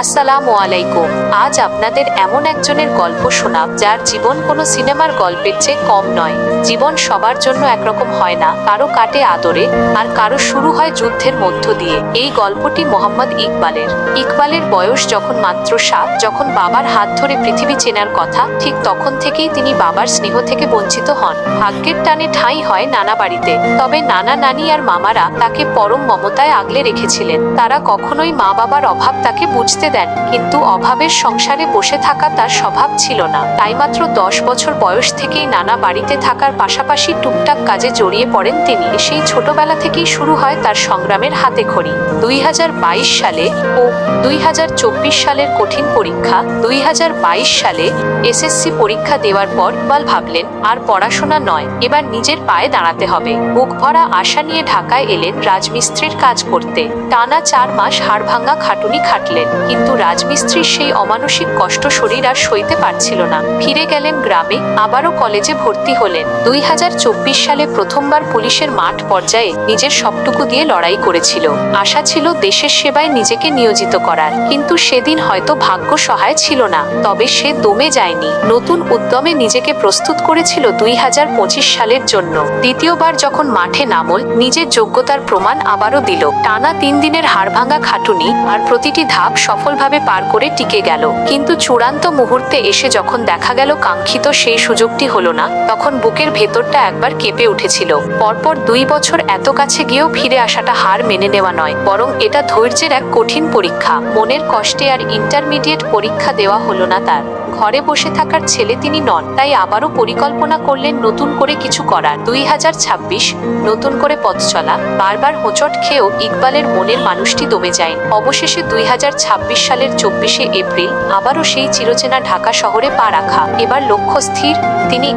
আসসালামু আলাইকুম। আজ আপনাদের এমন একজনের গল্প শোনাব যার জীবন কোনো সিনেমার গল্পের চেয়ে কম নয়। জীবন সবার জন্য একরকম হয় না, কারো কাটে আদরে আর কারো শুরু হয় যুদ্ধের মধ্য দিয়ে। এই গল্পটি মোহাম্মদ ইকবালের। ইকবালের বয়স যখন মাত্র 7, যখন বাবার হাত ধরে পৃথিবী চেনার কথা, ঠিক তখন থেকেই তিনি বাবার স্নেহ থেকে বঞ্চিত হন। ভাগ্যের টানে ঠাঁই হয় নানা বাড়িতে, তবে নানা নানি আর মামারা তাকে পরম মমতায় আগলে রেখেছিলেন। তারা কখনোই মা বাবার অভাব তাকে বুঝতে দেন, কিন্তু অভাবের সংসারে বসে থাকা তার স্বভাব ছিল না। তাই মাত্র 10 বছর বয়স থেকেই নানা বাড়িতে থাকার পাশাপাশি টুকটাক কাজে জড়িয়ে পড়েন তিনি। সেই ছোটবেলা থেকেই শুরু হয় তার সংগ্রামের হাতেখড়ি। 2022 সালে ও 2024 সালের কঠিন পরীক্ষা। 2022 সালে এসএসসি পরীক্ষা দেওয়ার পর ইকবাল ভাবলেন, আর পড়াশোনা নয়, এবার নিজের পায়ে দাঁড়াতে হবে। বুক ভরা আশা নিয়ে ঢাকায় এলেন রাজমিস্ত্রির কাজ করতে। টানা 4 মাস হাড়ভাঙ্গা খাটুনি খাটলেন, কিন্তু রাজমিস্ত্রির সেই অমানসিক কষ্ট শরীর আর সইতে পারছিল না। ফিরে গেলেন গ্রামে, আবারও কলেজে ভর্তি হলেন। 2024 সালে প্রথমবার পুলিশের মাঠ পর্যায়ে নিজের সবটুকু দিয়ে লড়াই করেছিল। আশা ছিল দেশের সেবায় নিজেকে নিয়োজিত করার, কিন্তু সেদিন হয়তো ভাগ্য সহায় ছিল না। তবে সে দমে যায়নি, নতুন উদ্যমে নিজেকে প্রস্তুত করেছিল 2025 সালের জন্য। দ্বিতীয়বার যখন মাঠে নামল, নিজের যোগ্যতার প্রমাণ আবারও দিল। টানা 3 দিনের হাড়ভাঙ্গা খাটুনি আর প্রতিটি ধাপ সফলভাবে পার করে টিকে গেল। কিন্তু চূড়ান্ত মুহূর্তে এসে যখন দেখা গেল কাঙ্ক্ষিত সেই সুযোগটি হলো না, তখন বুকের ভেতরটা একবার কেঁপে উঠেছিল। পরপর 2 বছর এত কাছে গিয়েও ফিরে আসাটা হার মেনে নেওয়া নয়, বরং এটা ধৈর্যের এক কঠিন পরীক্ষা। মনের কষ্টে আর ইন্টারমিডিয়েট পরীক্ষা দেওয়া হলো না তার। ঘরে বসে থাকার ছেলে তিনি নন, তাই আবারও পরিকল্পনা করলেন নতুন করে কিছু করার। 2026 নতুন করে পথ চলা। বারবার হোঁচট খেয়েও ইকবালের মনের মানুষটি দমে যায়। অবশেষে 2026 সালের 24শে এপ্রিল আবারও সেই চিরচেনা ঢাকা শহরে পা রাখা। এবার লক্ষ্য স্থির, তিনি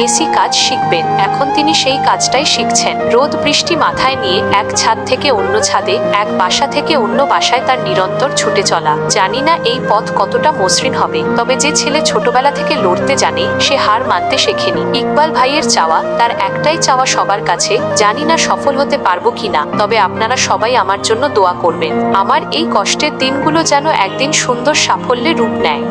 এসি কাজ শিখবেন। এখন তিনি সেই কাজটাই শিখছেন। রোদ বৃষ্টি মাথায় নিয়ে এক ছাদ থেকে অন্য ছাদে, এক বাসা থেকে অন্য বাসায় তার নিরন্তর ছুটে চলা। জানি না এই পথ কতটা মসৃণ হবে, তবে যে ছেলে ছোটবেলা থেকে লড়তে জানে, সে হার মানতে শেখেনি। ইকবাল ভাইয়ের চাওয়া, তার একটাই চাওয়া সবার কাছে, জানি না সফল হতে পারবো কিনা, তবে আপনারা সবাই আমার জন্য দোয়া করবেন। আমার এই কষ্টের দিনগুলো যেন একদিন সুন্দর সাফল্যে রূপ নেয়।